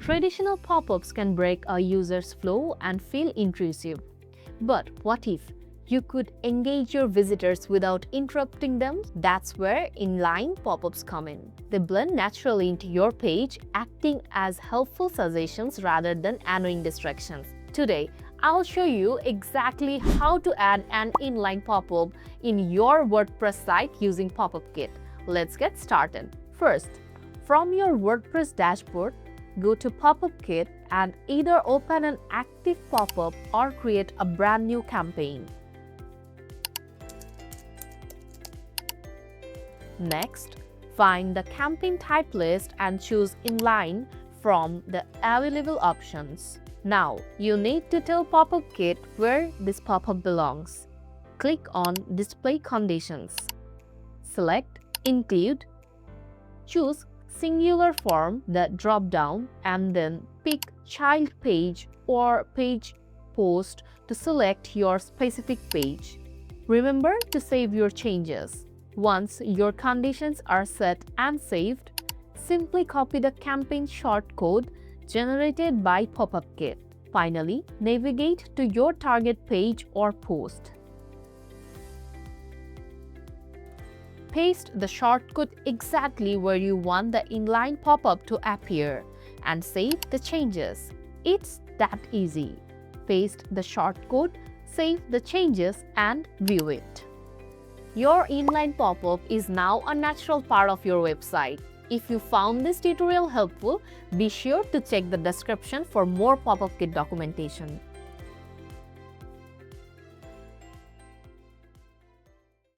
Traditional pop-ups can break a user's flow and feel intrusive. But what if you could engage your visitors without interrupting them? That's where inline pop-ups come in. They blend naturally into your page, acting as helpful suggestions rather than annoying distractions. Today, I'll show you exactly how to add an inline pop-up in your WordPress site using PopupKit. Let's get started. First, from your WordPress dashboard, go to PopupKit and either open an active pop-up or create a brand new campaign. Next, find the campaign type list and choose Inline from the available options. Now, you need to tell PopupKit where this pop-up belongs. Click on Display Conditions. Select Include. Choose Singular Form, the drop-down, and then pick Child Page or Page Post to select your specific page. Remember to save your changes. Once your conditions are set and saved, simply copy the campaign shortcode generated by PopupKit. Finally, navigate to your target page or post. Paste the shortcode exactly where you want the inline pop-up to appear and save the changes. It's that easy. Paste the shortcode, save the changes, and view it. Your inline pop-up is now a natural part of your website. If you found this tutorial helpful, be sure to check the description for more PopupKit documentation.